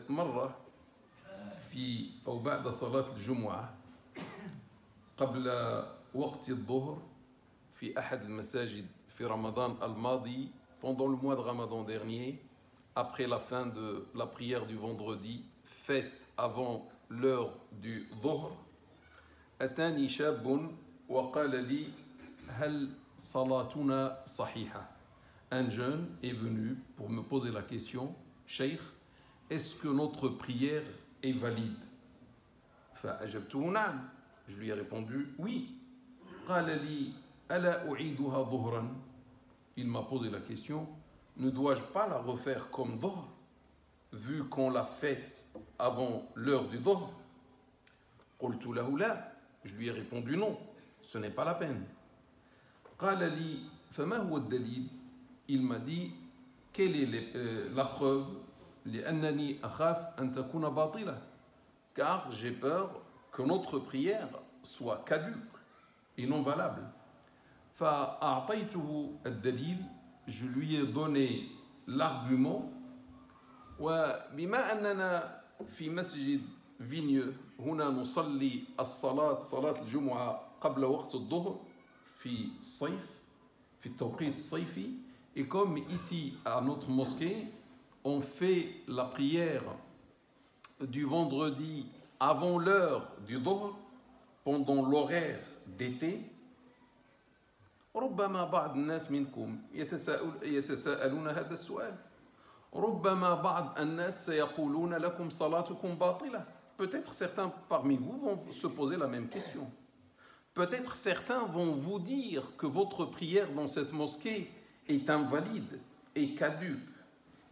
مرة في أو بعد صلاة الجمعة قبل وقت الظهر في أحد المساجد في رمضان الماضي pendant le mois de Ramadan dernier après la fin de la prière du vendredi faite avant l'heure du ظهر أتاني شاب وقال لي هل صلاتنا صحيحة. Un jeune est venu pour me poser la question, Cheikh, est-ce que notre prière est valide? فأجبته نعم. Je lui ai répondu oui. قال لي ألا أعيدها ظهرا. Il m'a posé la question, ne dois-je pas la refaire comme ظهر vu qu'on l'a faite avant l'heure du ظهر? قلت له لا. Je lui ai répondu non, ce n'est pas la peine. قال لي فما هو الدليل. Il m'a dit quelle est la preuve لأنني أخاف أن تكون باطلة car j'ai peur que notre prière soit caduque et non valable. فأعطيته الدليل. Je lui ai donné l'argument. وبما أننا في مسجد فينيو هنا نصلي الصلاة صلاة الجمعة قبل وقت الظهر في الصيف في التوقيت الصيفي. Et comme ici à notre mosquée on fait la prière du vendredi avant l'heure du ظهر pendant l'horaire d'été. ربما بعض الناس منكم يتساءلون هذا السؤال. ربما بعض الناس سيقولون لكم صلاتكم باطلة. Peut-être certains parmi vous vont se poser la même question. Peut-être certains vont vous dire que votre prière dans cette mosquée est invalide et caduque.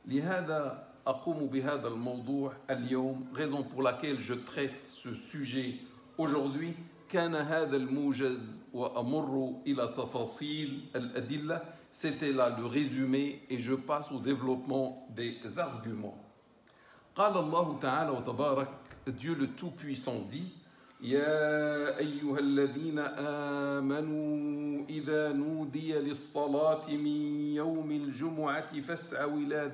لهذا أقوم بهذا الموضوع اليوم. Raison pour laquelle je traite ce sujet aujourd'hui. كان هذا الموجز وأمر إلى تفاصيل الأدلة. C'était là le résumé et je passe au développement des arguments. قال الله تعالى وتبارك. Dieu le Tout-Puissant dit يا أيها الذين آمنوا إذا نودي للصلاة من يوم الجمعة فاسعوا إلى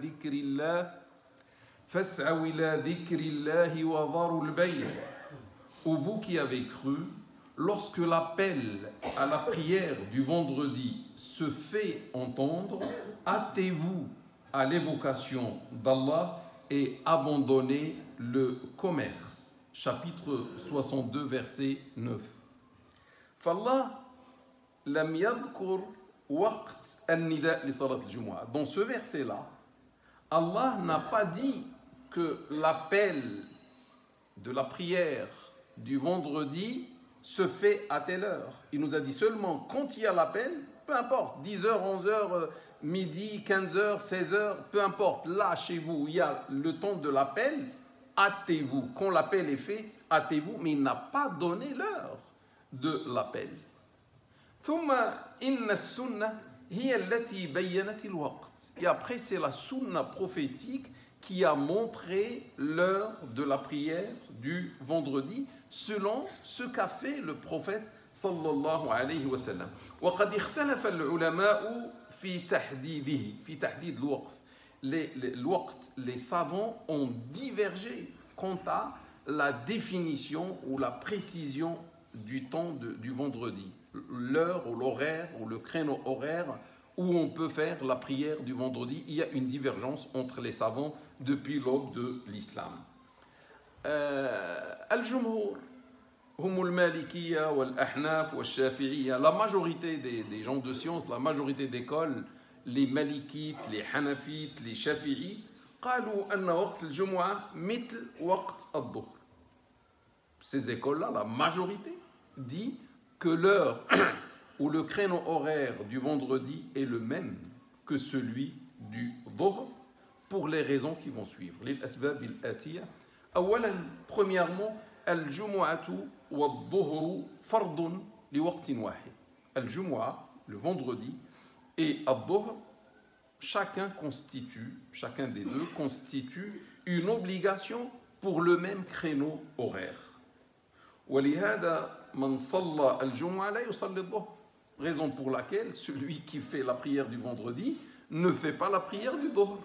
ذكر الله وذروا البيع. Ô vous qui avez cru, lorsque l'appel à la prière du vendredi se fait entendre, hâtez-vous à l'évocation d'Allah et abandonnez le commerce. Chapitre 62, verset 9. فالله لم يذكر وقت النداء لصلاة الجمعة. Dans ce verset-là, Allah n'a pas dit que l'appel de la prière du vendredi se fait à telle heure. Il nous a dit seulement quand il y a l'appel, peu importe, 10h, 11h, midi, 15h, 16h, peu importe, là chez vous, il y a le temps de l'appel, hâtez-vous. Quand l'appel est fait, hâtez-vous, mais il n'a pas donné l'heure de l'appel. ثم إن السنة هي التي بينت الوقت. Et après c'est la sunna prophétique qui a montré l'heure de la prière du vendredi selon ce qu'a fait le prophète sallallahu alayhi wa sallam. وقد اختلف العلماء في تحديده في تحديد الوقت. Les savants ont divergé quant à la définition ou la précision du temps du vendredi, l'heure ou l'horaire ou le créneau horaire où on peut faire la prière du vendredi. Il y a une divergence entre les savants depuis l'aube de l'islam. الجمهور هم المالكية والأحناف والشافعية. La majorité des gens de science, la majorité d'écoles, les malikites, les hanafites, les shafi'ites, قالوا أن وقت الجمعة مثل وقت الظهر. Ces écoles-là, la majorité dit que l'heure ou le créneau horaire du vendredi est le même que celui du ظهر pour les raisons qui vont suivre. للأسباب الآتية. أولا, premièrement, الجمعة والظهر فرض لوقت واحد. الجمعة, le vendredi, et الظهر, chacun des deux constitue une obligation pour le même créneau horaire. ولهذا من صلى الجمعة لا يصلي الظهر. Raison pour laquelle celui qui fait la prière du vendredi ne fait pas la prière du ظهر.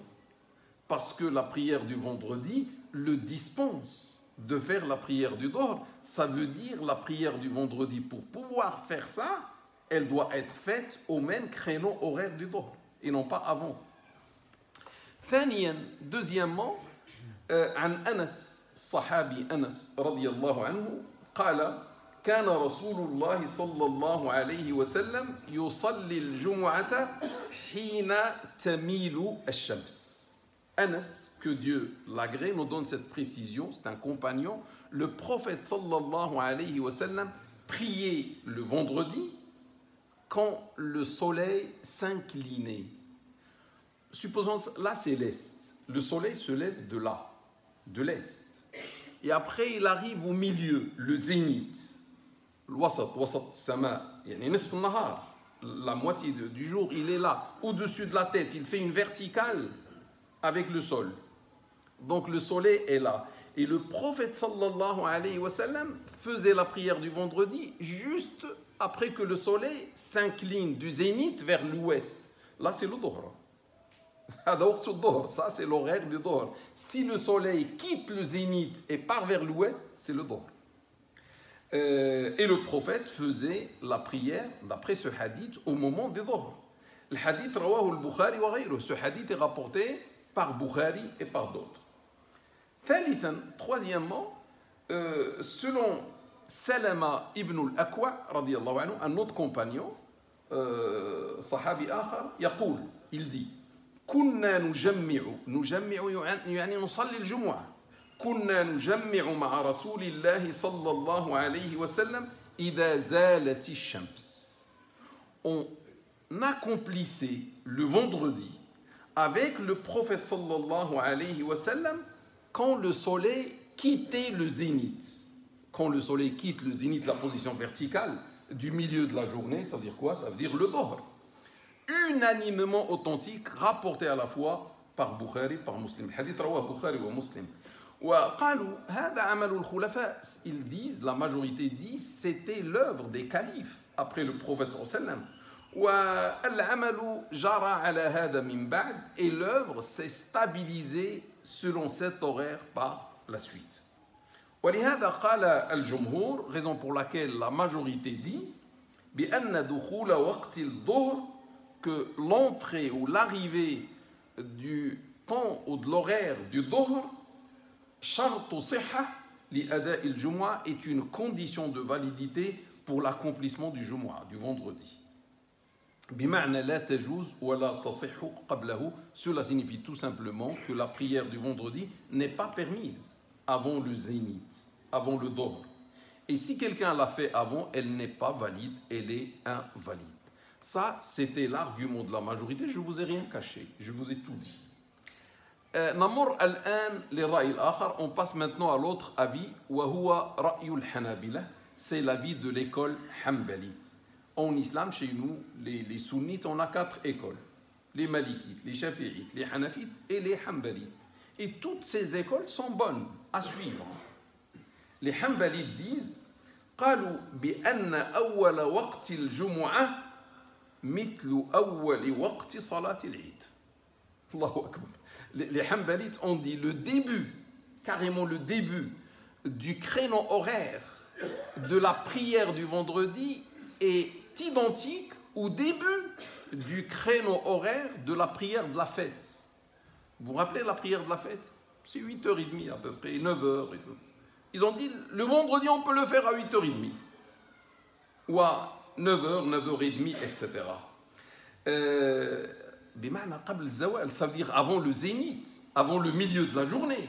parce que la prière du vendredi le dispense de faire la prière du Dohr. Ça veut dire la prière du vendredi, pour pouvoir faire ça, elle doit être faite au même créneau horaire du Dohr, et non pas avant. Deuxièmement, عن أنس الصحابي أنس رضي الله عنه قال كان رسول الله صلى الله عليه وسلم يصلي الجمعة حين تميل الشمس. Anas, que Dieu l'agrée, nous donne cette précision, c'est un compagnon. Le prophète sallallahu alayhi wa sallam priait le vendredi quand le soleil s'inclinait. Supposons, là c'est l'est. Le soleil se lève de là, de l'est. Et après il arrive au milieu, le zénith. الوسط السماء يعني نصف النهار, la moitié du jour, il est là, au-dessus de la tête, il fait une verticale avec le sol. Donc le soleil est là. Et le prophète sallallahu alayhi wa sallam faisait la prière du vendredi juste après que le soleil s'incline du zénith vers l'ouest. Là c'est le Dohr. Ça c'est l'horaire du Dohr. Si le soleil quitte le zénith et part vers l'ouest, c'est le Dohr. Et le prophète faisait la prière d'après ce hadith au moment des Dohr. Le hadith rawahu al-Bukhari wa ghayruh. Ce hadith est rapporté par Bukhari et par d'autres. Troisièmement, selon Salama ibn al-Akwa radiyallahu anhu, un autre compagnon, sahabi akhar, يقول, il dit كنا نجمع يعني نصلي الجمعة كنا نجمع مع رسول الله صلى الله عليه وسلم إذا زالت الشمس. On accomplissait le vendredi avec le prophète sallallahu alayhi wa sallam quand le soleil quittait le zénith. Quand le soleil quitte le zénith, la position verticale du milieu de la journée, ça veut dire quoi? Ça veut dire le Dohr. Unanimement authentique, rapporté à la fois par Bukhari, par Muslim. Hadith rawah Bukhari wa Muslim. وقالوا هذا عمل الخلفاء. Ils disent, la majorité dit, c'était l'œuvre des califes après le prophète sallallahu alayhi wa sallam. والعمل جرى على هذا من بعد, et l'œuvre s'est stabilisée selon cet horaire par la suite. ولهذا قال الجمهور, raison pour laquelle la majorité dit بأن دخول وقت الظهر, que l'entrée ou l'arrivée du temps ou de l'horaire du Dohr, شرط صحة لأداء الجمعة, est une condition de validité pour l'accomplissement du Jumu'ah, du vendredi. بمعنى لا تجوز ولا تصح قبله. Cela signifie tout simplement que la prière du vendredi n'est pas permise avant le zénith, avant le Dohr. Et si quelqu'un l'a fait avant, elle n'est pas valide, elle est invalide. Ça, c'était l'argument de la majorité. Je ne vous ai rien caché, je vous ai tout dit. نمر الآن للرأي الآخر. On passe maintenant à l'autre avis, وهو رأي الحنابلة. C'est l'avis de l'école hanbalite. En islam, chez nous, les sunnites, on a 4 écoles. Les malikites, les shafi'ites, les hanafites et les hanbalites. Et toutes ces écoles sont bonnes à suivre. Les hanbalites disent قالوا بأن أول وقت الجمعة مثل أول وقت صلاة العيد. الله أكبر. Les hanbalites ont dit le début, carrément le début du créneau horaire de la prière du vendredi est identique au début du créneau horaire de la prière de la fête. Vous vous rappelez la prière de la fête? C'est 8h30 à peu près, 9h et tout. Ils ont dit, le vendredi, on peut le faire à 8h30. Ou à 9h, 9h30, etc. بمعنى قبل الزوال, ça veut dire avant le zénith, avant le milieu de la journée.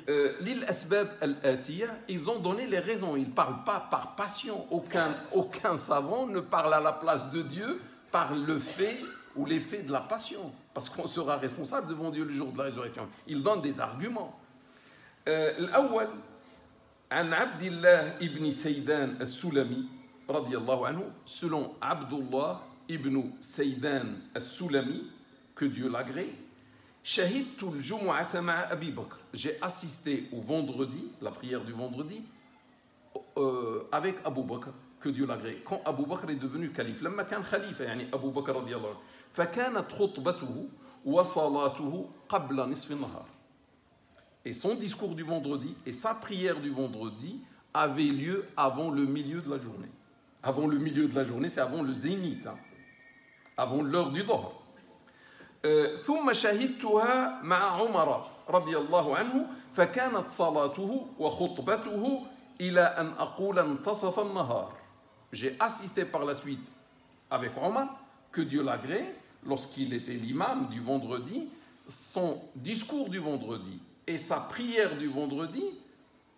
للأسباب الآتية, ils ont donné les raisons. Ils ne parlent pas par passion. Aucun savant ne parle à la place de Dieu par le fait ou l'effet de la passion. Parce qu'on sera responsable devant Dieu le jour de la résurrection. Ils donnent des arguments. الأول عن عبد الله ابن سيدان السلمي رضي الله عنه, selon Abdullah ibn Saydan al-Sulami, que Dieu l'agrée, شهدت الجمعة مع أبي بكر. J'ai assisté au vendredi, la prière du vendredi, avec Abu Bakr, que Dieu l'agrée. Quand Abu Bakr est devenu calife, لما كان خليفة يعني أبو بكر رضي الله عنه, فكانت خطبته, وصلاته قبل نصف النهار. Et son discours du vendredi et sa prière du vendredi avaient lieu avant le milieu de la journée. Avant le milieu de la journée, c'est avant le zénith, hein, avant l'heure du dhuhr. ثم شهدتها مع عمر رضي الله عنه فكانت صلاته وخطبته إلى أن أقول انتصف النهار. J'ai assisté par la suite avec Omar, que Dieu l'agrée, lorsqu'il était l'imam du vendredi, son discours du vendredi et sa prière du vendredi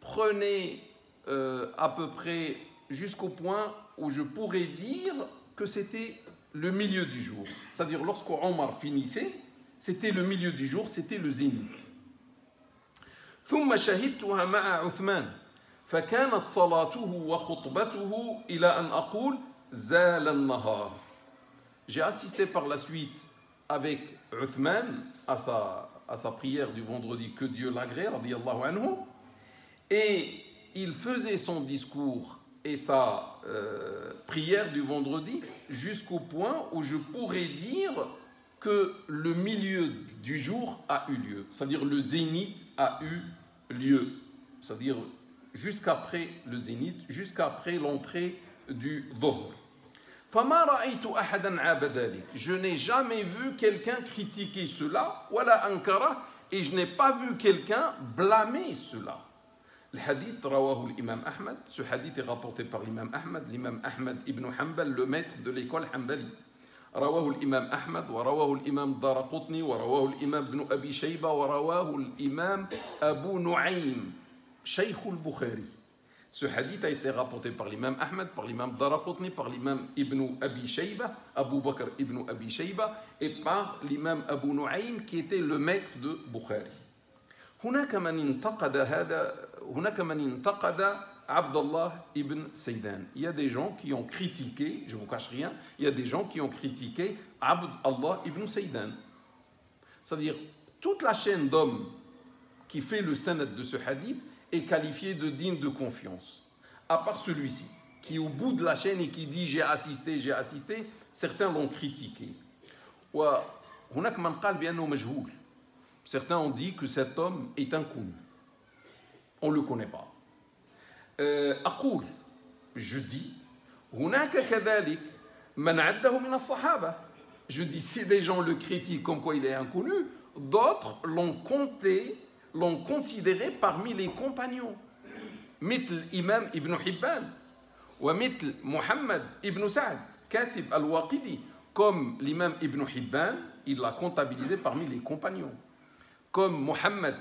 prenaient à peu près jusqu'au point où je pourrais dire que c'était le milieu du jour. C'est-à-dire, lorsque Omar finissait, c'était le milieu du jour, c'était le zénith. ثم شهدتها مع عثمان فكانت صلاته وخطبته إلى أن أقول زال النهار. J'ai assisté par la suite avec Uthman à sa prière du vendredi, que Dieu l'agrée, radiyallahu anhu, et il faisait son discours et sa prière du vendredi jusqu'au point où je pourrais dire que le milieu du jour a eu lieu, c'est-à-dire le zénith a eu lieu, c'est-à-dire jusqu'après le zénith, jusqu'après l'entrée du dhuhr. فما رأيت أحدا عاب ذلك. Je n'ai jamais vu quelqu'un critiquer cela, ولا أنكره, et je n'ai pas vu quelqu'un blâmer cela. Le hadith رواه الإمام أحمد. Ce hadith est rapporté par l'imam Ahmad ibn Hanbal, le maître de l'école hanbalite. رواه الإمام أحمد ورواه الإمام الدارقطني ورواه الإمام ابن أبي شيبة ورواه الإمام أبو نعيم شيخ البخاري. Ce hadith a été rapporté par l'imam Ahmad, par l'imam Daraqutni, par l'imam Ibn Abi Shayba, Abu Bakr Ibn Abi Shayba, et par l'imam Abu Nu'aym, qui était le maître de Bukhari. هناك من انتقد عبد الله ibn Saydan. Il y a des gens qui ont critiqué, je ne vous cache rien, il y a des gens qui ont critiqué Abd Allah ibn Saydan. C'est-à-dire, toute la chaîne d'hommes qui fait le sanad de ce hadith est qualifié de digne de confiance. À part celui-ci, qui est au bout de la chaîne et qui dit j'ai assisté, certains l'ont critiqué. Certains ont dit que cet homme est inconnu. On ne le connaît pas. أقول, je dis, هناك كذلك من عده من الصحابة. Je dis, si des gens le critiquent comme quoi il est inconnu, d'autres l'ont considéré parmi les compagnons. مثل إمام ابن حبان ومثل محمد ابن سعد كاتب الواقدي. Comme l'imam Ibn Hibban, il l'a comptabilisé parmi les compagnons. Comme Muhammad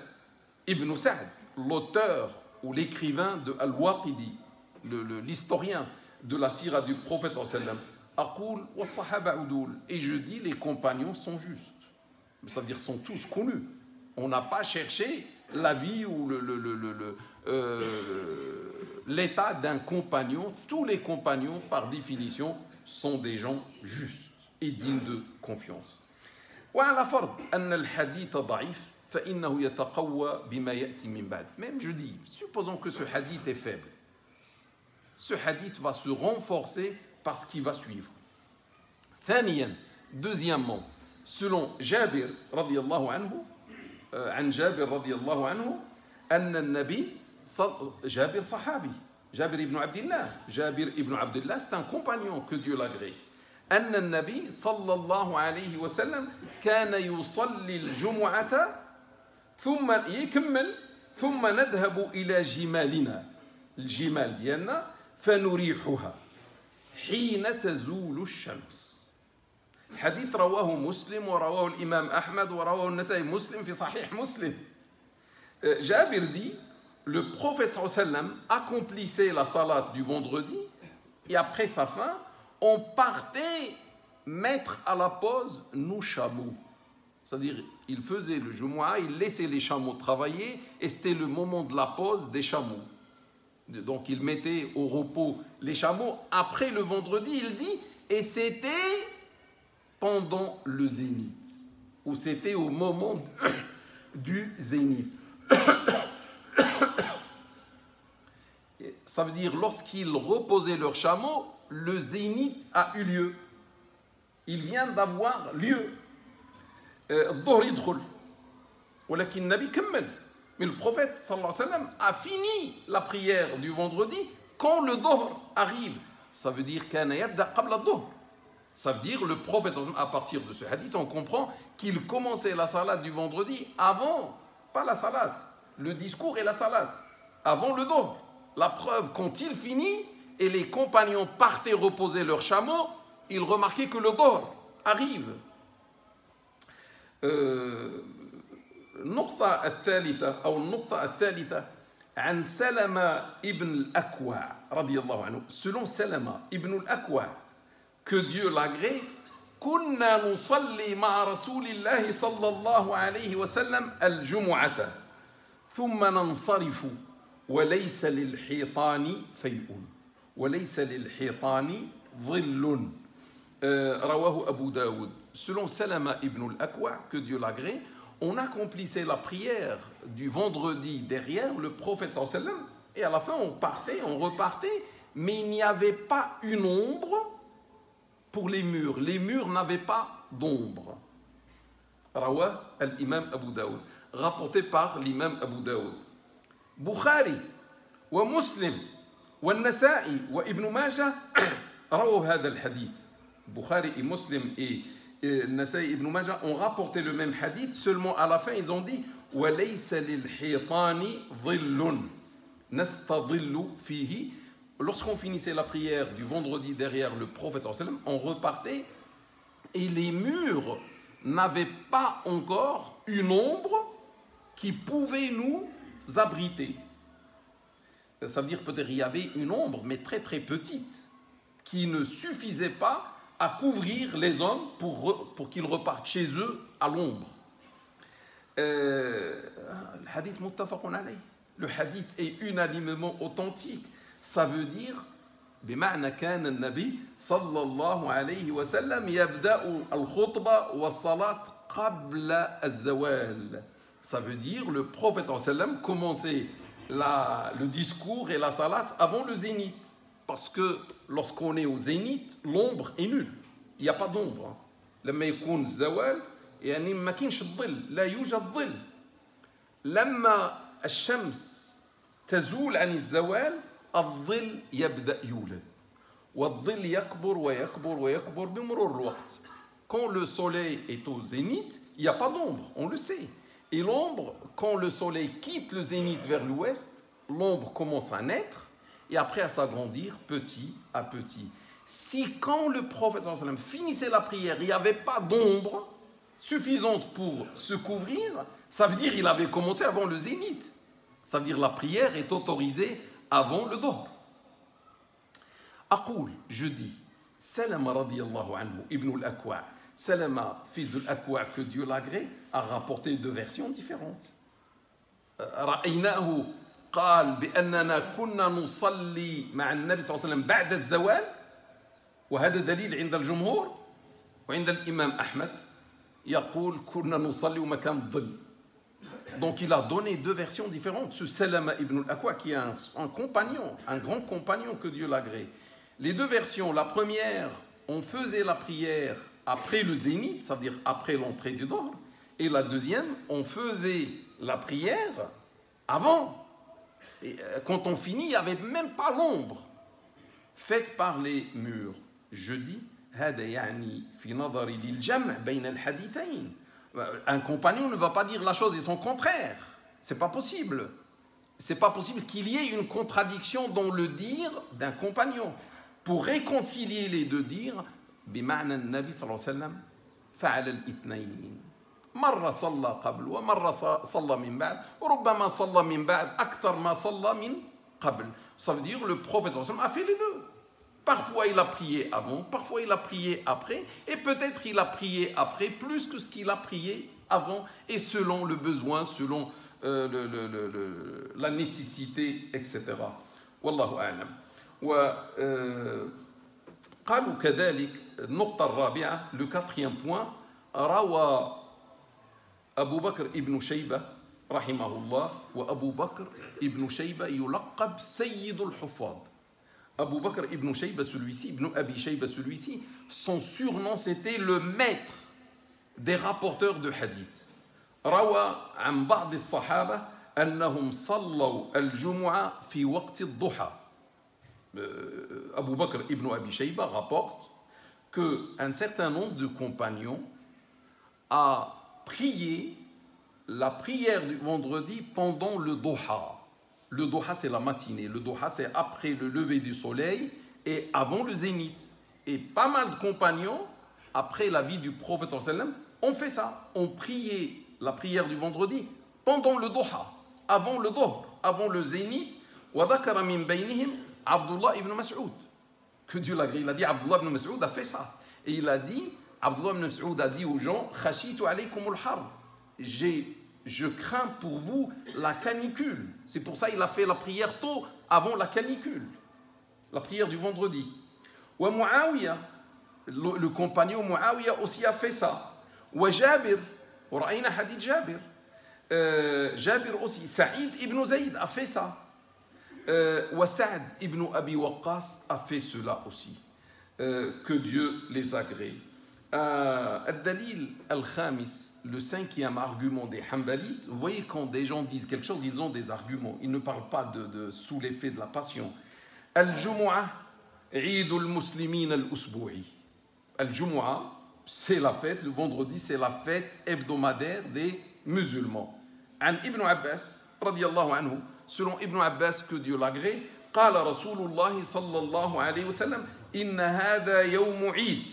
ibn Sa'd, l'auteur ou l'écrivain de Al-Waqidi, l'historien de la sira du prophète sallam. أقول والصحابة عدول. Et je dis, les compagnons sont justes. C'est-à-dire, sont tous connus. On n'a pas cherché la vie ou l'état d'un compagnon. Tous les compagnons, par définition, sont des gens justes et dignes de confiance. وعلى فرض أن الحديث ضعيف فإنه يتقوى بما يأتي من بعد. Même je dis, supposons que ce hadith est faible. Ce hadith va se renforcer par ce qui va suivre. ثانيا, deuxièmement, selon Jabir radiyallahu anhu, عن جابر رضي الله عنه أن النبي جابر صحابي جابر ابن عبد الله جابر ابن عبد الله c'est un compagnon que Dieu l'agrée أن النبي صلى الله عليه وسلم كان يصلي الجمعة ثم يكمل ثم نذهب إلى جمالنا الجمال ديالنا فنريحها حين تزول الشمس. حديث رواه مسلم ورواه الإمام أحمد ورواه النسائي. مسلم في صحيح مسلم. Jabir dit, le prophète sallallahu alayhi wa sallam accomplissait la salat du vendredi et après sa fin, on partait mettre à la pause nos chameaux. C'est-à-dire, il faisait le Jumu'ah, il laissait les chameaux travailler et c'était le moment de la pause des chameaux. Donc, il mettait au repos les chameaux après le vendredi, il dit, et c'était pendant le zénith, ou c'était au moment du zénith. Ça veut dire, lorsqu'ils reposaient leurs chameaux, le zénith a eu lieu. Il vient d'avoir lieu. الظهر يدخل ولكن النبي كمل. Mais le prophète sallallahu alayhi wa sallam a fini la prière du vendredi quand le Dhuhr arrive. Ça veut dire كان يبدأ قبل الظهر. Ça veut dire le prophète sallallahu alayhi wa sallam, à partir de ce hadith, on comprend qu'il commençait la salade du vendredi avant, pas la salade, le discours et la salade, avant le Dhuhr. La preuve, quand il finit et les compagnons partaient reposer leurs chameaux, ils remarquaient que le Dhuhr arrive. النقطة الثالثة أو النقطة الثالثة عن سلمة ابن الأكوع رضي الله عنه. Selon سلمة ابن الأكوع, que Dieu l'agrée, كنا نصلي مع رسول الله صلى الله عليه وسلم الجمعة ثم ننصرف وليس للحيطان فيء وليس للحيطان ظل. رواه أبو داود. Selon Salama ibn al-Akwa, que Dieu l'agrée, on accomplissait la prière du vendredi derrière le prophète sallallahu alayhi wa sallam, et à la fin on partait, on repartait, mais il n'y avait pas une ombre pour les murs. Les murs n'avaient pas d'ombre. Rawa al-Imam Abu Daoud, rapporté par l'imam Abu Daoud. Bukhari wa Muslim wa Nasa'i wa Ibn Majah rawaw hada al-hadith. Bukhari et Muslim et Nasa'i ibn Majah ont rapporté le même hadith, seulement à la fin ils ont dit وَلَيْسَ لِلْحِيطَانِ ظِلٌّ نَسْتَظِلُّ فِيهِ. Lorsqu'on finissait la prière du vendredi derrière le prophète sallallahu alayhi wa sallam, on repartait et les murs n'avaient pas encore une ombre qui pouvait nous abriter. Ça veut dire peut-être il y avait une ombre, mais très très petite, qui ne suffisait pas à couvrir les hommes pour qu'ils repartent chez eux à l'ombre. Le hadith muttafaqun alayh. Le hadith est unanimement authentique. Ça veut dire بمعنى كان النبي صلى الله عليه وسلم يبدأ الخطبة والصلاة قبل الزوال. Ça veut dire le prophète sallallahu alayhi wa sallam commençait le discours et la salat avant le zénith. Parce que lorsqu'on est au zénith, l'ombre est nulle. Il n'y a pas d'ombre. لما يكون الزوال يعني ما كاينش الظل، لا يوجد ظل. لما الشمس تزول عن الزوال الظل يبدأ يولد. والظل يكبر ويكبر ويكبر بمرور الوقت. Quand le soleil est au zénith, il n'y a pas d'ombre, on le sait. Et l'ombre, quand le soleil quitte le zénith vers l'ouest, l'ombre commence à naître et après à s'agrandir petit à petit. Si quand le prophète sallallahu alayhi wa sallam finissait la prière, il n'y avait pas d'ombre suffisante pour se couvrir, ça veut dire qu'il avait commencé avant le zénith. Ça veut dire la prière est autorisée avant le dhuhr. Aqul, je dis, Salama radiyallahu anhu, ibn al-Akwa, Salama, fils de l'Akwa, que Dieu l'agrée, a rapporté deux versions différentes. رأيناه قال بأننا كنا نصلي مع النبي صلى الله عليه وسلم بعد الزوال وهذا دليل عند الجمهور وعند الإمام أحمد يقول كنا نصلي ومكان الظل. Donc il a donné deux versions différentes. Ce Salama ibn al-Akwa qui est un compagnon, un grand compagnon que Dieu l'agrée. Les deux versions, la première, on faisait la prière après le zénith, c'est-à-dire après l'entrée du dhuhr, et la deuxième, on faisait la prière avant. Et quand on finit, il n'y avait même pas l'ombre faite par les murs. Je dis, un compagnon ne va pas dire la chose et son contraire. C'est pas possible. C'est pas possible qu'il y ait une contradiction dans le dire d'un compagnon. Pour réconcilier les deux dires, بمعنى النبي صلى الله عليه وسلم فعل الاثنين. مرة صلى قبل ومرة صلى من بعد وربما صلى من بعد أكثر ما صلى من قبل. Ça veut dire le prophète صلى الله عليه وسلم a fait les deux. Parfois il a prié avant, parfois il a prié après, et peut-être il a prié après plus que ce qu'il a prié avant, et selon le besoin, selon la nécessité, etc. والله أعلم. قالوا كذلك النقطة الرابعة, le quatrième point, روى أبو بكر ابن شيبة رحمه الله, وأبو بكر ابن شيبة يلقب سيد الحفاظ. Abu Bakr ibn Shayba, celui-ci, ibn Abi Shayba, celui-ci, son surnom c'était le maître des rapporteurs de hadith. روى عن بعض الصحابة أنهم صلوا الجمعة في وقت الضحى. Abu Bakr ibn Abi Shayba rapporte qu'un certain nombre de compagnons a prié la prière du vendredi pendant le Doha. Le Doha, c'est la matinée. Le Doha, c'est après le lever du soleil et avant le zénith. Et pas mal de compagnons, après la vie du prophète, ont fait ça. Ont prié la prière du vendredi pendant le Doha, avant le Dohr, avant le zénith. وذكر من بينهم Abdullah ibn Mas'ud. Que Dieu l'agrée. Il a dit, Abdullah ibn Mas'ud a fait ça. Et il a dit, Abdullah ibn Mas'ud a dit aux gens, Khashitu alaykum al-har. Je crains pour vous la canicule. C'est pour ça qu'il a fait la prière tôt, avant la canicule. La prière du vendredi. Wa Muawiyah, le compagnon Muawiyah aussi a fait ça. Wa Jabir, ورأينا hadith Jabir. Jabir aussi. Saïd ibn Zayd a fait ça. Saad ibn Abi Waqqas a fait cela aussi. Que Dieu les agrée. Al-Dalil al-Khamis, le cinquième argument des Hanbalites. Vous voyez, quand des gens disent quelque chose, ils ont des arguments. Ils ne parlent pas de sous l'effet de la passion. Al-Jumu'ah, Eid al-Muslimin al-Usbu'i. Al-Jumu'ah, c'est la fête, le vendredi, c'est la fête hebdomadaire des musulmans. An Ibn Abbas, radiyallahu anhu, selon Ibn Abbas, que Dieu l'agrée, قال رسول الله صلى الله عليه وسلم إن هذا يوم عيد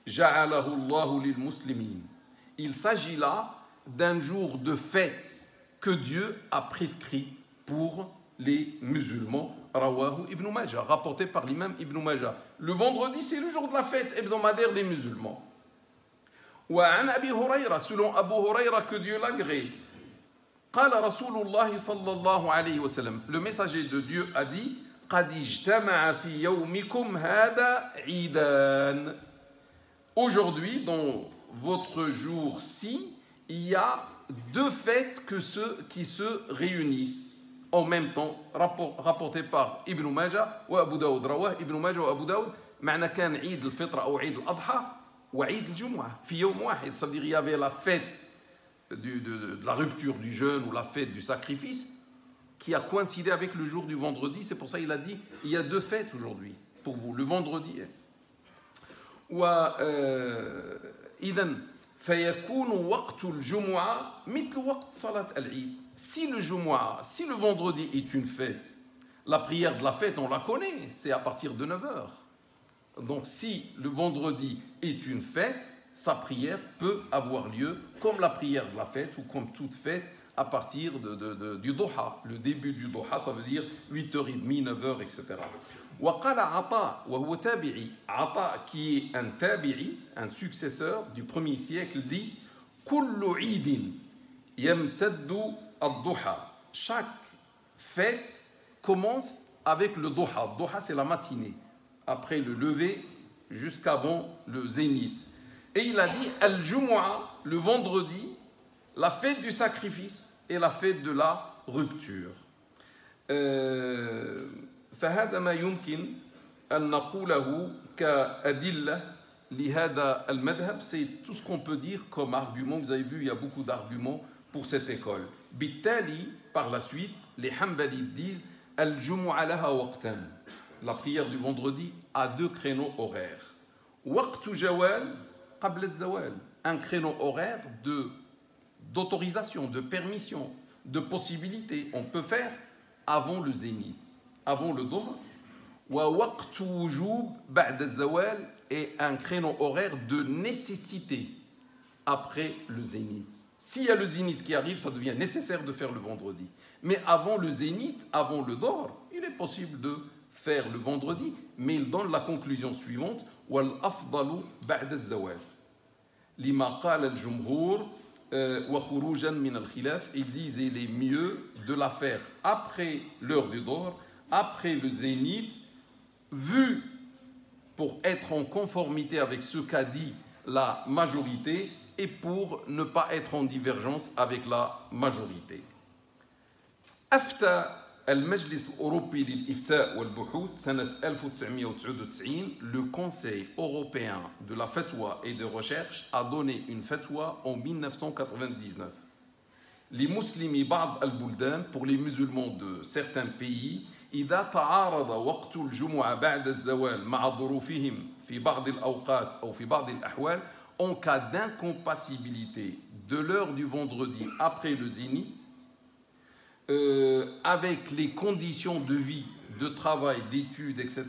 جعله الله للمسلمين. Il s'agit là d'un jour de fête que Dieu a prescrit pour les musulmans. Rawahu Ibn Majah, rapporté par l'imam Ibn Majah. Le vendredi, c'est le jour de la fête hebdomadaire des musulmans. وعن أبي هريرة, selon Abu Huraira, que Dieu l'agrée, قال رسول الله صلى الله عليه وسلم, le messager de Dieu a dit, قد اجتمع في يومكم هذا عيدان. Aujourd'hui, dans votre jour-ci, il y a deux fêtes qui se réunissent en même temps, rapporté par Ibn Majah ou Abu Daoud. Rawah Ibn Majah ou Abu Daoud, معنى كان عيد الفطر أو عيد الأضحى وعيد الجمعة في يوم واحد. Ça veut dire qu'il y avait la fête de la rupture du jeûne ou la fête du sacrifice qui a coïncidé avec le jour du vendredi. C'est pour ça qu'il a dit, il y a deux fêtes aujourd'hui pour vous, le vendredi. إذن فيكون وقت الجمعة مثل وقت صلاة العيد. Si le vendredi est une fête, la prière de la fête, on la connaît, c'est à partir de 9h. Donc si le vendredi est une fête, sa prière peut avoir lieu comme la prière de la fête ou comme toute fête à partir du Doha. Le début du Doha, ça veut dire 8h30, 9h, etc. وقال عطاء وهو تابعي, عطاء qui est un tabi'i, un successeur du 1er siècle, dit كل عيد يمتد الضحى. Chaque fête commence avec le Doha. Doha, c'est la matinée, après le lever jusqu'avant le zénith. Et il a dit Al-Jumu'ah, le vendredi, la fête du sacrifice et la fête de la rupture. فهذا ما يمكن أن نقوله كأدلة لهذا المذهب. C'est tout ce qu'on peut dire comme argument. Vous avez vu, il y a beaucoup d'arguments pour cette école. بالتالي, par la suite, les Hanbalites disent Al-Jumu'ah laha waqtan. La prière du vendredi a deux créneaux horaires. وقت جواز قبل الزوال, un créneau horaire d'autorisation, de permission, de possibilité. On peut faire avant le zénith, avant le Dohr. ووقت وجوب بعد الزوال, et un créneau horaire de nécessité après le zénith. S'il y a le zénith qui arrive, ça devient nécessaire de faire le vendredi. Mais avant le zénith, avant le Dohr, il est possible de faire le vendredi, mais il donne la conclusion suivante والأفضل بعد الزوال لما قال الجمهور وخروجا من الخلاف. Ils disent il est mieux de la faire après l'heure du Dohr, après le zénith, vu pour être en conformité avec ce qu'a dit la majorité et pour ne pas être en divergence avec la majorité. أفتى المجلس الأوروبي للإفتاء والبحوث سنة 1999, le Conseil européen de la fatwa et de recherche a donné une fatwa en 1999. لمسلمي بعض البلدان, pour les musulmans de certains pays, إذا تعارض وقت الجمعة بعد الزوال مع ظروفهم في بعض الأوقات أو في بعض الأحوال, en cas d'incompatibilité de l'heure du vendredi après le zénith, avec les conditions de vie, de travail, d'études, etc.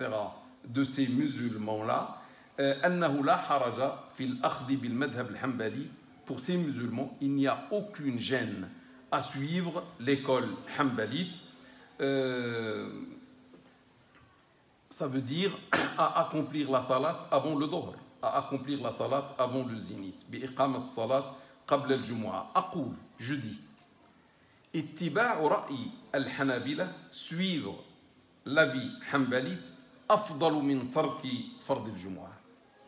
de ces musulmans-là, أنه لا حرج في الأخذ بالمذهب الحنبلي. Pour ces musulmans, il n'y a aucune gêne à suivre l'école hanbalite. Ça veut dire à accomplir la salat avant le dohr, à accomplir la salat avant le zénith. بإقامة الصلاة قبل الجمعة. أقول, je dis, اتباع رأي الحنابلة, suivre l'avis hanbalite, أفضل من ترك فرض الجمعة.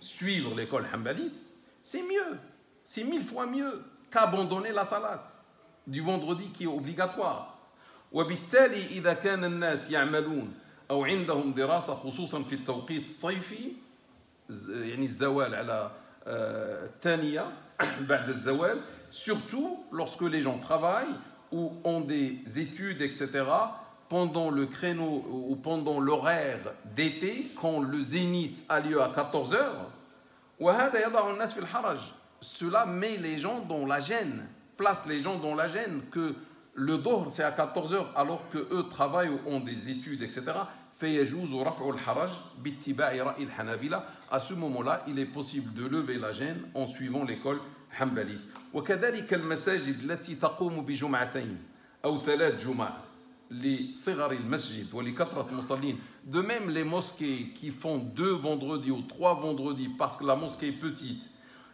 Suivre l'école hanbalite, c'est mieux. C'est 1000 fois mieux qu'abandonner la salat du vendredi qui est obligatoire. وبالتالي إذا كان الناس يعملون أو عندهم دراسة خصوصا في التوقيت الصيفي, يعني الزوال على الثانية بعد الزوال, surtout lorsque les gens travaillent ou ont des études, etc., pendant le créneau ou pendant l'horaire d'été, quand le zénith a lieu à 14 heures, وهذا يضع الناس في الحرج. Cela met les gens dans la gêne, place les gens dans la gêne, que le dohr c'est à 14 heures alors qu'eux travaillent ou ont des études, etc. فيجوز رفع الحرج باتباع رأي الحنابلة. À ce moment-là, il est possible de lever la gêne en suivant l'école hanbalite. وكذلك المساجد التي تقوم بجمعتين أو 3 جمع لصغر المسجد ولكثرة المصلين. De même, les mosquées qui font 2 vendredis ou 3 vendredis parce que la mosquée est petite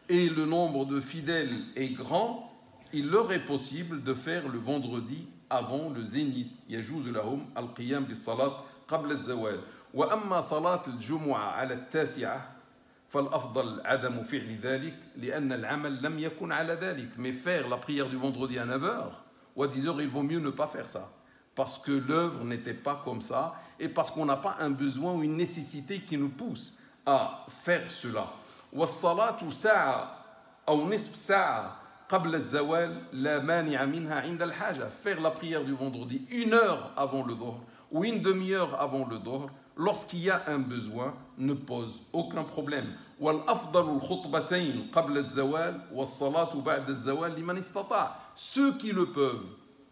et le nombre de fidèles est grand, il leur est possible de faire le vendredi avant le zénith. يجوز لهم القيام بالصلاة قبل الزوال. وأما صلاة الجمعة على 9 فالأفضل عدم فعل ذلك لأن العمل لم يكن على ذلك. Mais faire la prière du vendredi à 9h ou à 10h, il vaut mieux ne pas faire ça. Parce que l'œuvre n'était pas comme ça et parce qu'on n'a pas un besoin ou une nécessité qui nous pousse à faire cela. والصلاة ساعة أو نصف ساعة قبل الزوال لا مانع منها عند الحاجة. Faire la prière du vendredi 1 heure avant le dohr ou une demi-heure avant le dohr, lorsqu'il y a un besoin, ne pose aucun problème. والأفضل الخطبتين قبل الزوال والصلاة بعد الزوال لمن استطاع. Ceux qui le peuvent,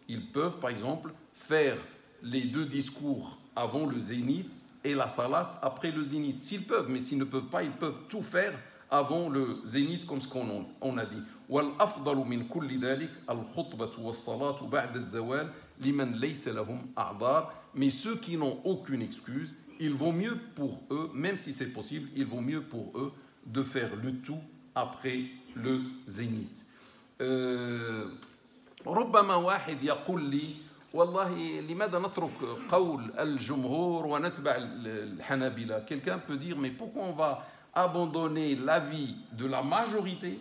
ils peuvent par exemple faire les 2 discours avant le zénith et la salat après le zénith. S'ils peuvent, mais s'ils ne peuvent pas, ils peuvent tout faire avant le zénith comme ce qu'on a dit. والأفضل من كل ذلك الخطبة والصلاة بعد الزوال لمن ليس لهم أعذار. Mais ceux qui n'ont aucune excuse, il vaut mieux pour eux, même si c'est possible, il vaut mieux pour eux de faire le tout après le zénith. ربما واحد يقول لي والله لماذا نترك قول الجمهور ونتبع الحنابلة. Quelqu'un peut dire mais pourquoi on va abandonner l'avis de la majorité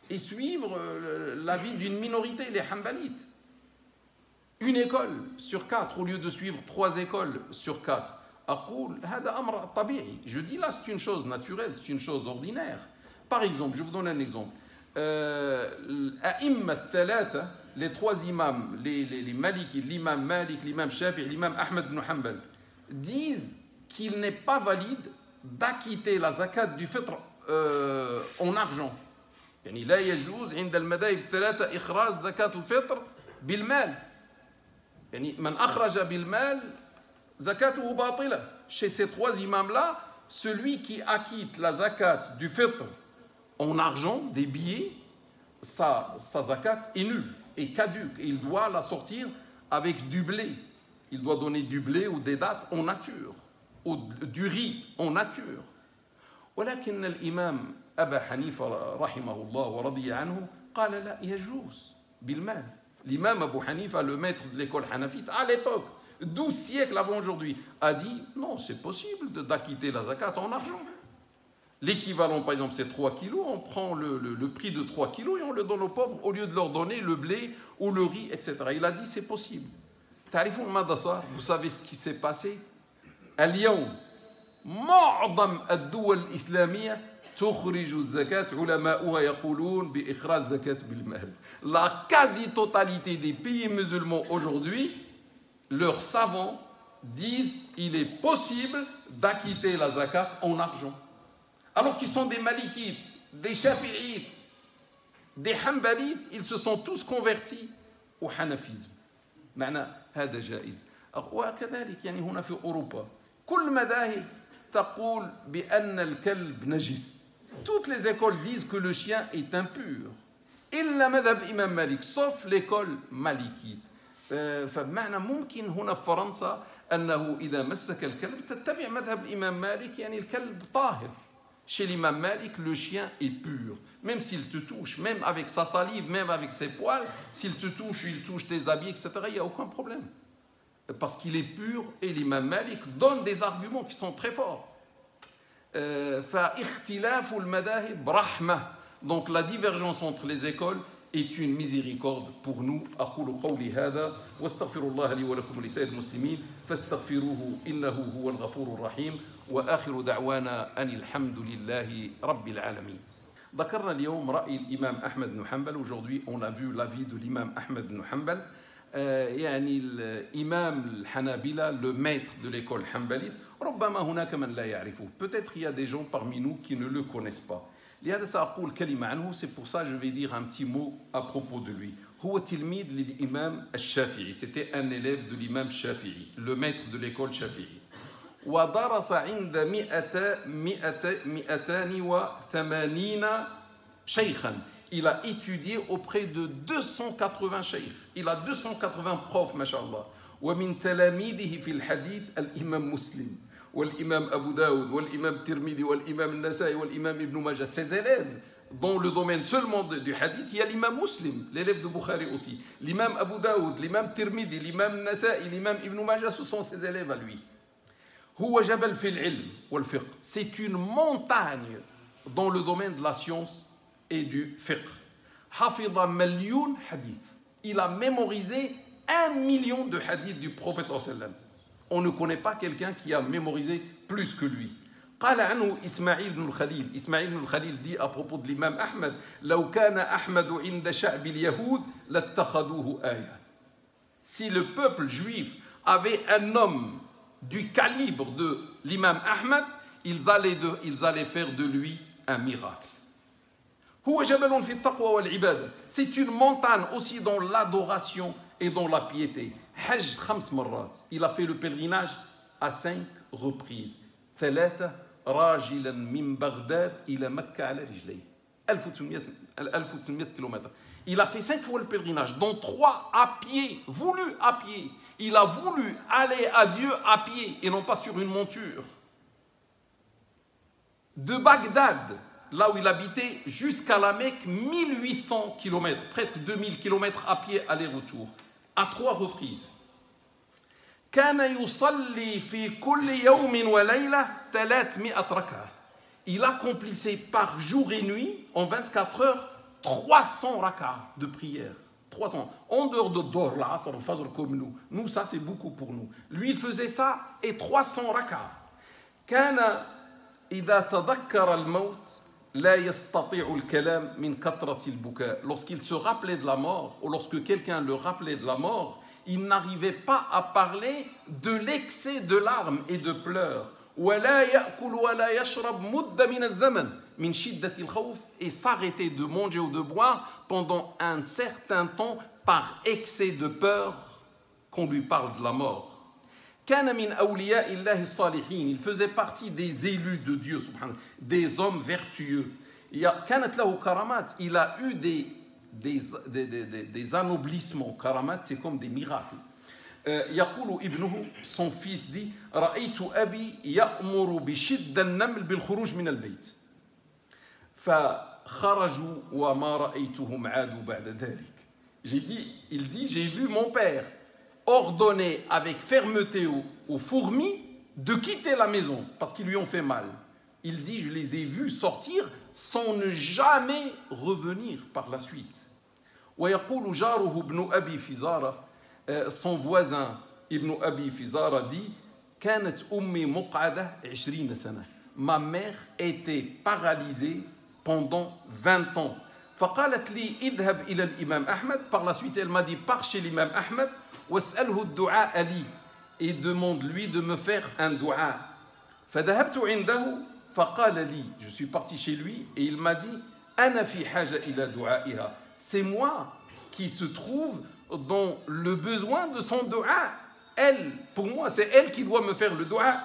et suivre l'avis d'une minorité, les hanbalites. Une école sur 4 au lieu de suivre 3 écoles sur 4. أقول هذا أمر طبيعي. Je dis là c'est une chose naturelle, c'est une chose ordinaire. Par exemple, je vous donne un exemple. الأئمة الثلاثة, les 3 imams, les Maliki, l'imam Malik, l'imam Shafi'i, l'imam Ahmed ibn Hanbal, disent qu'il n'est pas valide d'acquitter la zakat du fitr en argent. يعني لا يجوز عند المذاهب الثلاثة إخراج زكاة الفطر بالمال. يعني من أخرج بالمال زكاته باطلة. Chez ces 3 imams-là, celui qui acquitte la zakat du fitr en argent, des billets, sa zakat est nulle et caduque. Il doit la sortir avec du blé. Il doit donner du blé ou des dattes en nature, ou du riz en nature. ولكن الإمام أبا حنيفة رحمه الله ورضي عنه قال لا يجوز بالمال. L'imam Abu Hanifa, le maître de l'école hanafite, à l'époque, 12 siècles avant aujourd'hui, a dit non, c'est possible d'acquitter la zakat en argent. L'équivalent, par exemple, c'est 3 kilos, on prend le prix de 3 kilos et on le donne aux pauvres au lieu de leur donner le blé ou le riz, etc. Il a dit c'est possible. تعرفون ماذا صار؟ Vous savez ce qui s'est passé? اليوم معظم الدول الإسلامية تخرج الزكاة علماؤها يقولون بإخراج الزكاة بالمال. La quasi-totalité des pays musulmans aujourd'hui, leurs savants disent il est possible d'acquitter la zakat en argent. Alors qu'ils sont des malikites, des shafi'ites, des hanbalites, ils se sont tous convertis au hanafisme. معنى هذا جائز. وكذلك يعني هنا في أوروبا كل مذاهب تقول بأن الكلب نجس. Toutes les écoles disent que le chien est impur. إلا مذهب إمام مالك sauf l'école malikite. فمعنى ممكن هنا في فرنسا أنه إذا مسك الكلب تتبع مذهب إمام مالك يعني الكلب طاهر. Chez l'imam Malik, le chien est pur. Même s'il te touche, même avec sa salive, même avec ses poils, s'il te touche, il touche tes habits, etc., il n'y a aucun problème. Parce qu'il est pur et l'imam Malik donne des arguments qui sont très forts. فاختلاف المذاهب رحمة. Donc la divergence entre les écoles est une miséricorde pour nous. أقول قولي هذا واستغفر الله لي ولكم ولسائر المسلمين فاستغفروه إنه هو الغفور الرحيم وآخر دعوانا أن الحمد لله رب العالمين. ذكرنا اليوم رأي الإمام أحمد بن حنبل. Aujourd'hui on a vu l'avis de l'imam Ahmed بن حنبل. يعني الإمام الحنابلة, le maître de l'école hanbalite. ربما هناك من لا يعرفه. Peut-être il y a des gens parmi nous qui ne le connaissent pas. لهذا سأقول كلمة عنه. C'est pour ça que je vais dire un petit mot à propos de lui. هو تلميذ للإمام الشافعي. C'était un élève de l'imam Shafi'i, le maître de l'école Shafi'i. ودرس عند 280 شيخا. Il a étudié auprès de 280 شيخ. Il a 280 profs ما شاء الله. ومن تلاميذه في الحديث الإمام مسلم والإمام أبو داود والإمام الترمذي والإمام النسائي والإمام ابن ماجه. Ses élèves dans le domaine seulement du hadith, il y a l'imam Muslim, l'élève de Bukhari aussi, l'imam Abu Daoud, l'imam Tirmidhi, l'imam Nasa'i, l'imam Ibn Majah, ce sont ses élèves à lui. هو جبل في العلم والفقه. C'est une montagne dans le domaine de la science et du fiqh. حفظ مليون حديث. Il a mémorisé 1 million de hadiths du prophète sallallahu alayhi wa sallam. On ne connaît pas quelqu'un qui a mémorisé plus que lui. قال عنه إسماعيل بن الخليل. إسماعيل بن الخليل dit à propos de l'imam Ahmed لو كان أحمد عند شعب اليهود لاتخذوه آية. Si le peuple juif avait un homme du calibre de l'imam Ahmed, ils allaient faire de lui un miracle. هو جبل في التقوى والعبادة. C'est une montagne aussi dans l'adoration et dans la piété. Hajj 5 مرات. Il a fait le pèlerinage à 5 reprises. 3 راجلا من بغداد إلى مكة على رجليه. 1800 km. Il a fait 5 fois le pèlerinage, dont 3 à pied, voulu à pied. Il a voulu aller à Dieu à pied et non pas sur une monture. De Bagdad, là où il habitait, jusqu'à la Mecque, 1800 km, presque 2000 km à pied aller-retour, à 3 reprises. كان يصلي في كل يوم وليلة 300 ركعة. Il accomplissait par jour et nuit, en 24 heures, 300 rak'ah de prière. 300. En dehors de Dor, l'Asr, le Fajr comme nous. Nous, ça c'est beaucoup pour nous. Lui, il faisait ça et 300 rak'ah. كان إذا تذكر الموت لا يستطيع الكلام من كثرة البكاء. Lorsqu'il se rappelait de la mort, ou lorsque quelqu'un le rappelait de la mort, il n'arrivait pas à parler de l'excès de larmes et de pleurs. ولا يأكل ولا يشرب مدة من الزمن من شدة الخوف, et s'arrêter de manger ou de boire pendant un certain temps par excès de peur qu'on lui parle de la mort. كان من أولياء الله الصالحين. Il faisait partie des élus de Dieu, subhanallah, des hommes vertueux. كانت له كرامات. Il a eu des anoblissements. Karamat, c'est comme des miracles. يقول ابنه, son fils dit رأيت أبي يأمر بشد النمل بالخروج من البيت فخرجوا وما رأيتهم عادوا بعد ذلك. Il dit, j'ai vu mon père ordonner avec fermeté aux fourmis de quitter la maison parce qu'ils lui ont fait mal. Il dit, je les ai vus sortir sans ne jamais revenir par la suite. ويقول جاره ابن أبي فزارة son voisin Ibn Abi Fizara dit كانت أمي مقعدة 20 سنة. Ma mère était paralysée pendant 20 ans. فقالت لي اذهب إلى الإمام أحمد. Par la suite, elle m'a dit pars chez l'imam Ahmed واسأله الدعاء لي et demande-lui de me faire un dua. فذهبت عنده فقال لي, je suis parti chez lui et il m'a dit أنا في حاجة إلى دعائها. C'est moi qui se trouve dans le besoin de son dua. Elle, pour moi, c'est elle qui doit me faire le dua.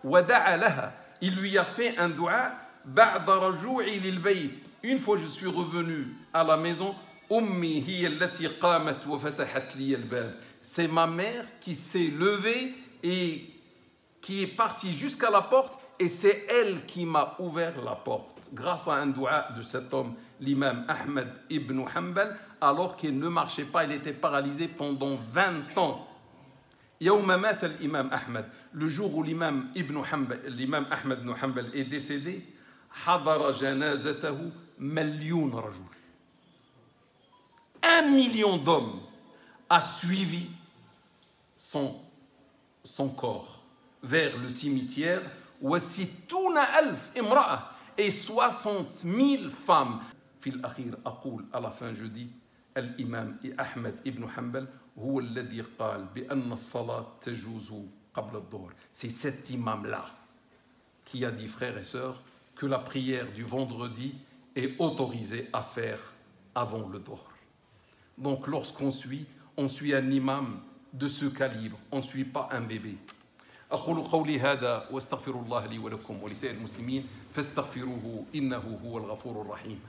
ودعا لها. Il lui a fait un dua. بعد رجوعي للبيت. Une fois je suis revenu à la maison, أمي هي التي قامت وفتحت لي الباب. C'est ma mère qui s'est levée et qui est partie jusqu'à la porte et c'est elle qui m'a ouvert la porte. Grâce à un dua de cet homme, l'imam Ahmed ibn Hanbal, alors qu'il ne marchait pas, il était paralysé pendant 20 ans. يوم مات الإمام أحمد, le jour où l'imam Ahmed ibn Hanbal est décédé, حضر جنازته مليون رجل. 1 million d'hommes a suivi son corps vers le cimetière. وستون ألف امرأة et 60 000 femmes. في الأخير أقول, à la fin je dis, الإمام أحمد ibn Hanbal هو الذي قال بأن الصلاة تجوز قبل الظهر. C'est cet imam-là qui a dit, frères et sœurs, que la prière du vendredi est autorisée à faire avant le dhuhr. Donc lorsqu'on suit, on suit un imam de ce calibre, on ne suit pas un bébé. أقول قولي هذا واستغفر الله لي ولكم ولسائر المسلمين فاستغفروه إنه هو الغفور الرحيم.